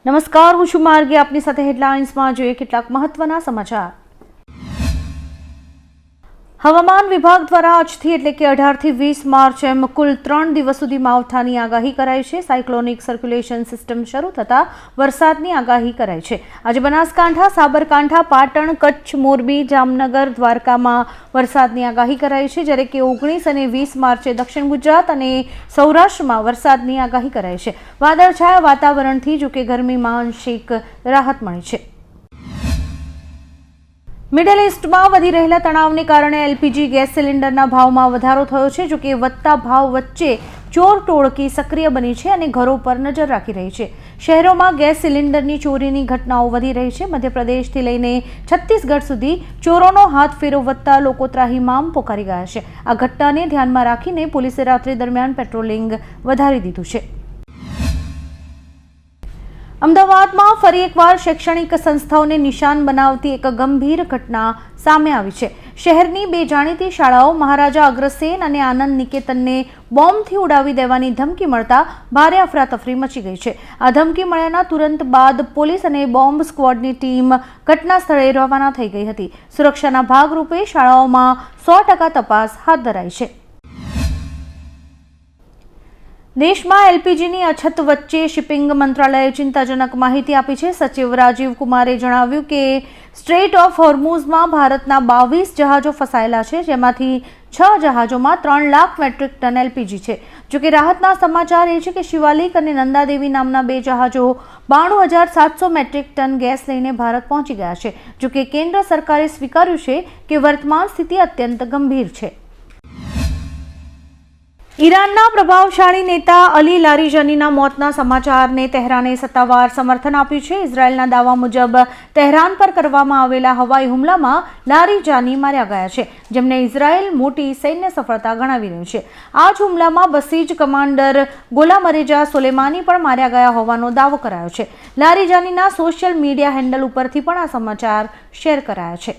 નમસ્કાર, હું છું માર્ગી. આપની સાથે હેડલાઇન્સમાં જોઈએ કેટલાક મહત્વના સમાચાર. હવામાન વિભાગ દ્વારા આજથી એટલે કે 18 થી 20 માર્ચ એમ કુલ 3 દિવસ સુધી માવઠાની આગાહી કરાઈ છે. સાયક્લોનિક સર્ક્યુલેશન સિસ્ટમ શરૂ થતા વરસાદની આગાહી કરાઈ છે. આજે બનાસકાંઠા, સાબરકાંઠા, પાટણ, કચ્છ, મોરબી, જામનગર, દ્વારકામાં વરસાદની આગાહી કરાઈ છે, જ્યારે કે 19 અને 20 માર્ચે દક્ષિણ ગુજરાત અને સૌરાષ્ટ્રમાં વરસાદની આગાહી કરાઈ છે. વાદળછાયા વાતાવરણથી જોકે ગરમીમાં આંશિક રાહત મળી છે. મિડલ ઇસ્ટમાં વધી રહેલા તણાવને કારણે એલપીજી ગેસ સિલિન્ડરના ભાવમાં વધારો થયો છે. જોકે વધતા ભાવ વચ્ચે ચોર ટોળકી સક્રિય બની છે અને ઘરો પર નજર રાખી રહી છે. શહેરોમાં ગેસ સિલિન્ડરની ચોરીની ઘટનાઓ વધી રહી છે. મધ્યપ્રદેશથી લઈને છત્તીસગઢ સુધી ચોરોનો હાથ ફેરો વધતા લોકો ત્રાહિમામ પોકારી ગયા છે. આ ઘટનાને ધ્યાનમાં રાખીને પોલીસે રાત્રિ દરમિયાન પેટ્રોલિંગ વધારી દીધું છે. અમદાવાદમાં ફરી એકવાર શૈક્ષણિક સંસ્થાઓને નિશાન બનાવતી એક ગંભીર ઘટના સામે આવી છે. શહેરની બે જાણીતી શાળાઓ મહારાજા અગ્રસેન અને આનંદ નિકેતનને બોમ્બથી ઉડાવી દેવાની ધમકી મળતા ભારે અફરાતફરી મચી ગઈ છે. આ ધમકી મળ્યાના તુરંત બાદ પોલીસ અને બોમ્બ સ્ક્વોડની ટીમ ઘટના સ્થળે રવાના થઈ ગઈ હતી. સુરક્ષાના ભાગરૂપે શાળાઓમાં 100% તપાસ હાથ ધરાઈ છે. દેશમાં એલપીજીની અછત વચ્ચે શિપિંગ મંત્રાલયે ચિંતાજનક માહિતી આપી છે. સચિવ રાજીવ કુમારે જણાવ્યું કે સ્ટ્રેટ ઓફ હોર્મુઝમાં ભારતના 22 જહાજો ફસાયેલા છે, જેમાંથી 6 જહાજોમાં 3 લાખ મેટ્રિક ટન એલપીજી છે. જોકે રાહતના સમાચાર એ છે કે શિવાલિક અને નંદાદેવી નામના 2 જહાજો 92,700 મેટ્રિક ટન ગેસ લઈને ભારત પહોંચી ગયા છે. જોકે કેન્દ્ર સરકારે સ્વીકાર્યું છે કે વર્તમાન સ્થિતિ અત્યંત ગંભીર છે. ઈરાનના પ્રભાવશાળી નેતા અલી લારીજાનીના મોતના સમાચારને તહેરાને સત્તાવાર સમર્થન આપ્યું છે. ઇઝરાયેલના દાવા મુજબ તહેરાન પર કરવામાં આવેલા હવાઈ હુમલામાં લારીજાની માર્યા ગયા છે, જેમને ઇઝરાયેલ મોટી સૈન્ય સફળતા ગણાવી રહ્યું છે. આ જ હુમલામાં બસીજ કમાન્ડર ગોલામ રેજા સોલેમાની પણ માર્યા ગયા હોવાનો દાવો કરાયો છે. લારીજાનીના સોશિયલ મીડિયા હેન્ડલ ઉપરથી પણ આ સમાચાર શેર કરાયા છે.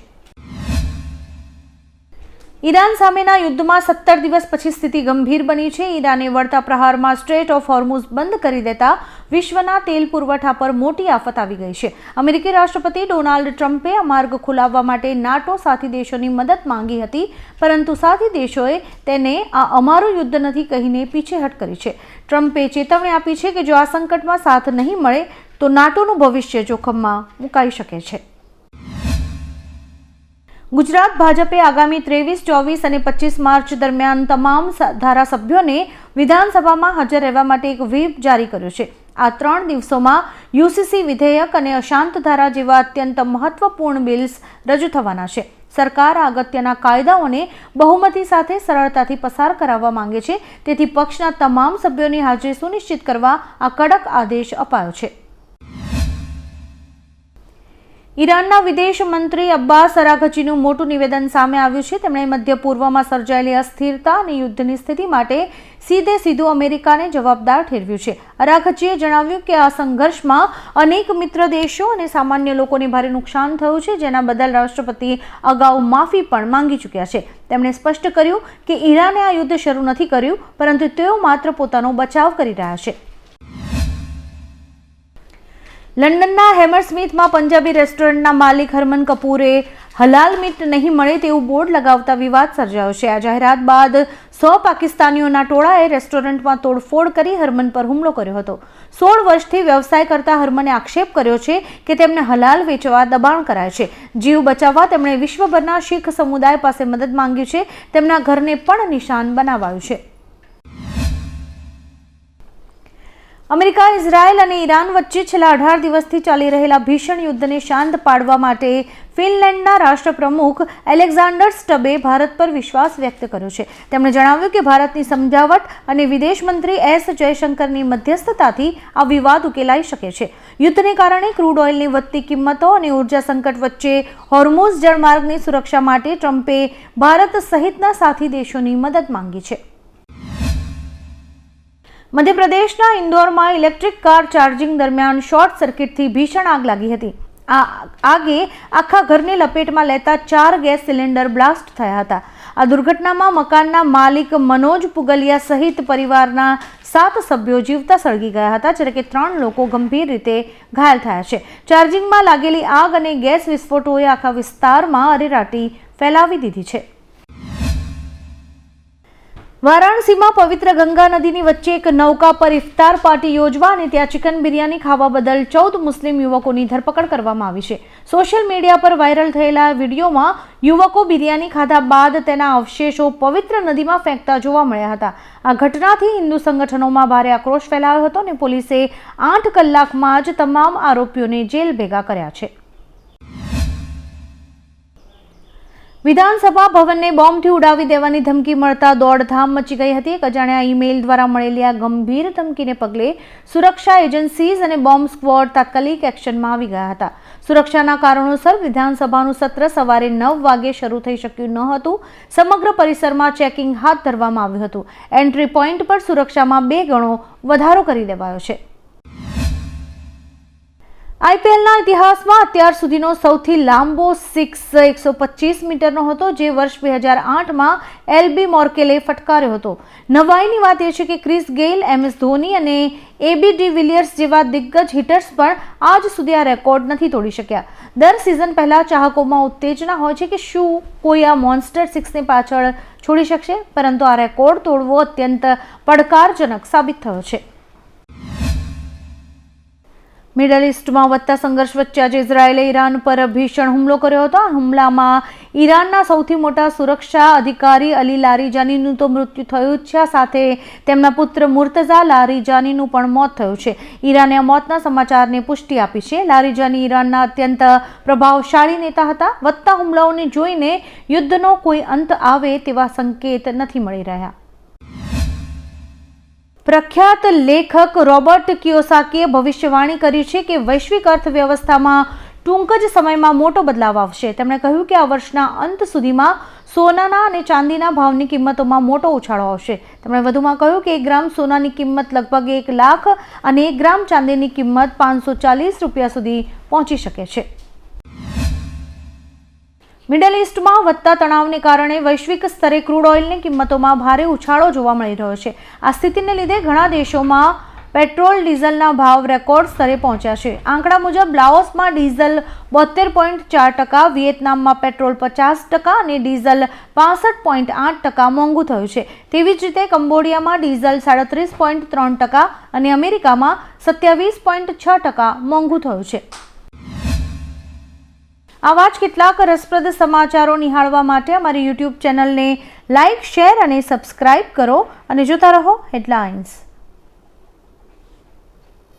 ઈરાન સામેના યુદ્ધમાં 17 દિવસ પછી સ્થિતિ ગંભીર બની છે. ઈરાને વળતા પ્રહારમાં સ્ટ્રેટ ઓફ હોર્મુઝ બંધ કરી દેતા વિશ્વના તેલ પુરવઠા પર મોટી આફત આવી ગઈ છે. અમેરિકી રાષ્ટ્રપતિ ડોનાલ્ડ ટ્રમ્પે આ માર્ગ ખોલાવવા માટે નાટો સાથી દેશોની મદદ માંગી હતી, પરંતુ સાથી દેશોએ તેને આ અમારું યુદ્ધ નથી કહીને પીછેહટ કરી છે. ટ્રમ્પે ચેતવણી આપી છે કે જો આ સંકટમાં સાથ નહીં મળે તો નાટોનું ભવિષ્ય જોખમમાં મુકાઈ શકે છે. ગુજરાત ભાજપે આગામી 23, 24 અને 25 માર્ચ દરમિયાન તમામ ધારાસભ્યોને વિધાનસભામાં હાજર રહેવા માટે એક વ્હીપ જારી કર્યો છે. આ 3 દિવસોમાં યુસીસી વિધેયક અને અશાંત ધારા જેવા અત્યંત મહત્વપૂર્ણ બિલ્સ રજૂ થવાના છે. સરકાર આ અગત્યના કાયદાઓને બહુમતી સાથે સરળતાથી પસાર કરાવવા માંગે છે, તેથી પક્ષના તમામ સભ્યોની હાજરી સુનિશ્ચિત કરવા આ કડક આદેશ અપાયો છે. ઈરાનના વિદેશ મંત્રી અબ્બાસ અરાઘચીનું મોટું નિવેદન સામે આવ્યું છે. તેમણે મધ્ય પૂર્વમાં સર્જાયેલી અસ્થિરતા અને યુદ્ધની સ્થિતિ માટે સીધું અમેરિકાને જવાબદાર ઠેરવ્યું છે. અરાઘચીએ જણાવ્યું કે આ સંઘર્ષમાં અનેક મિત્ર દેશો અને સામાન્ય લોકોને ભારે નુકસાન થયું છે, જેના બદલ રાષ્ટ્રપતિ અગાઉ માફી પણ માંગી ચૂક્યા છે. તેમણે સ્પષ્ટ કર્યું કે ઈરાને આ યુદ્ધ શરૂ નથી કર્યું, પરંતુ તેઓ માત્ર પોતાનો બચાવ કરી રહ્યા છે. લંડનના હેમરસ્મિથમાં પંજાબી રેસ્ટોરન્ટના માલિક હરમન કપૂરે હલાલ મીટ નહીં મળે તેવું બોર્ડ લગાવતા વિવાદ સર્જાયો છે. આ જાહેરાત બાદ 100 પાકિસ્તાનીઓના ટોળાએ રેસ્ટોરન્ટમાં તોડફોડ કરી હરમન પર હુમલો કર્યો હતો. 16 વર્ષથી વ્યવસાય કરતા હરમને આક્ષેપ કર્યો છે કે તેમને હલાલ વેચવા દબાણ કરાય છે. જીવ બચાવવા તેમણે વિશ્વભરના શીખ સમુદાય પાસે મદદ માંગી છે. તેમના ઘરને પણ નિશાન બનાવાયું છે. અમેરિકા, ઇઝરાયેલ અને ઈરાન વચ્ચે છેલ્લા 18 દિવસથી ચાલી રહેલા ભીષણ યુદ્ધને શાંત પાડવા માટે ફિનલેન્ડના રાષ્ટ્રપ્રમુખ એલેક્ઝાન્ડર સ્ટબે ભારત પર વિશ્વાસ વ્યક્ત કર્યો છે. તેમણે જણાવ્યું કે ભારતની સમજાવટ અને વિદેશ મંત્રી એસ જયશંકરની મધ્યસ્થતાથી આ વિવાદ ઉકેલાઈ શકે છે. યુદ્ધને કારણે ક્રૂડ ઓઇલની વધતી કિંમતો અને ઉર્જા સંકટ વચ્ચે હોર્મુઝ જળમાર્ગની સુરક્ષા માટે ટ્રમ્પે ભારત સહિતના સાથી દેશોની મદદ માંગી છે. મધ્યપ્રદેશના ઇન્દોરમાં ઇલેક્ટ્રિક કાર ચાર્જિંગ દરમિયાન શોર્ટ સર્કિટથી ભીષણ આગ લાગી હતી. આ આગે આખા ઘરને લપેટમાં લેતા 4 ગેસ સિલિન્ડર બ્લાસ્ટ થયા હતા. આ દુર્ઘટનામાં મકાનના માલિક મનોજ પુગલિયા સહિત પરિવારના 7 સભ્યો જીવતા સળગી ગયા હતા, જ્યારે કે 3 લોકો ગંભીર રીતે ઘાયલ થયા છે. ચાર્જિંગમાં લાગેલી આગ અને ગેસ વિસ્ફોટોએ આખા વિસ્તારમાં અરેરાટી ફેલાવી દીધી છે. વારાણસીમાં પવિત્ર ગંગા નદીની વચ્ચે એક નૌકા પર ઇફતાર પાર્ટી યોજવા અને ત્યાં ચિકન બિરયાની ખાવા બદલ 14 મુસ્લિમ યુવકોની ધરપકડ કરવામાં આવી છે. સોશિયલ મીડિયા પર વાયરલ થયેલા વિડીયોમાં યુવકો બિરયાની ખાધા બાદ તેના અવશેષો પવિત્ર નદીમાં ફેંકતા જોવા મળ્યા હતા. આ ઘટનાથી હિન્દુ સંગઠનોમાં ભારે આક્રોશ ફેલાયો હતો અને પોલીસે 8 કલાકમાં જ તમામ આરોપીઓને જેલ ભેગા કર્યા છે. વિધાનસભા ભવનને બોમ્બથી ઉડાવી દેવાની ધમકી મળતા દોડધામ મચી ગઈ હતી. એક અજાણ્યા ઈમેલ દ્વારા મળેલી આ ગંભીર ધમકીને પગલે સુરક્ષા એજન્સીઝ અને બોમ્બ સ્ક્વોડ તાત્કાલિક એક્શનમાં આવી ગયા હતા. સુરક્ષાના કારણોસર વિધાનસભાનું સત્ર સવારે 9 વાગે શરૂ થઈ શક્યું ન હતું. સમગ્ર પરિસરમાં ચેકિંગ હાથ ધરવામાં આવ્યું હતું. એન્ટ્રી પોઈન્ટ પર સુરક્ષામાં 2 ગણો વધારો કરી દેવાયો છે. આઈપીએલના ઇતિહાસમાં અત્યાર સુધીનો સૌથી લાંબો સિક્સ 125 મીટરનો હતો, જે વર્ષ 2008માં એલબી મોર્કેલે ફટકાર્યો હતો. નવાઈની વાત એ છે કે ક્રિસ ગેઇલ, MS ધોની અને AB ડી વિલિયર્સ જેવા દિગ્ગજ હિટર્સ પણ આજ સુધી આ રેકોર્ડ નથી તોડી શક્યા. દર સિઝન પહેલા ચાહકોમાં ઉત્તેજના હોય છે કે શું કોઈ આ મોન્સ્ટર સિક્સને પાછળ છોડી શકશે, પરંતુ આ રેકોર્ડ તોડવો અત્યંત પડકારજનક સાબિત થયો છે. મિડલ ઇસ્ટમાં વધતા સંઘર્ષ વચ્ચે આજે ઇઝરાયેલે ઈરાન પર ભીષણ હુમલો કર્યો હતો. આ હુમલામાં ઈરાનના સૌથી મોટા સુરક્ષા અધિકારી અલી લારીજાનીનું તો મૃત્યુ થયું જ છે, સાથે તેમના પુત્ર મુર્તઝા લારીજાનીનું પણ મોત થયું છે. ઈરાને આ મોતના સમાચારને પુષ્ટિ આપી છે. લારીજાની ઈરાનના અત્યંત પ્રભાવશાળી નેતા હતા. વધતા હુમલાઓને જોઈને યુદ્ધનો કોઈ અંત આવે તેવા સંકેત નથી મળી રહ્યા. પ્રખ્યાત લેખક રોબર્ટ કિયોસાકીએ ભવિષ્યવાણી કરી છે કે વૈશ્વિક અર્થવ્યવસ્થામાં ટૂંક જ સમયમાં મોટો બદલાવ આવશે. તેમણે કહ્યું કે આ વર્ષના અંત સુધીમાં સોનાના અને ચાંદીના ભાવની કિંમતોમાં મોટો ઉછાળો આવશે. તેમણે વધુમાં કહ્યું કે 1 ગ્રામ સોનાની કિંમત લગભગ 1 લાખ અને 1 ગ્રામ ચાંદીની કિંમત 540 રૂપિયા સુધી પહોંચી શકે છે. મિડલ ઇસ્ટમાં વધતા તણાવને કારણે વૈશ્વિક સ્તરે ક્રૂડ ઓઇલની કિંમતોમાં ભારે ઉછાળો જોવા મળી રહ્યો છે. આ સ્થિતિને લીધે ઘણા દેશોમાં પેટ્રોલ ડીઝલના ભાવ રેકોર્ડ સ્તરે પહોંચ્યા છે. આંકડા મુજબ લાઓસમાં ડીઝલ 72.4%, વિયેતનામમાં પેટ્રોલ 50% અને ડીઝલ 65.8% મોંઘું થયું છે. તેવી જ રીતે કંબોડિયામાં ડીઝલ 37.3% અને અમેરિકામાં 27.6% મોંઘું થયું છે. આવા જ કેટલાક રસપ્રદ સમાચારો નિહાળવા માટે અમારી YouTube ચેનલને લાઇક, શેર અને સબસ્ક્રાઇબ કરો અને જોતા રહો હેડલાઇન્સ.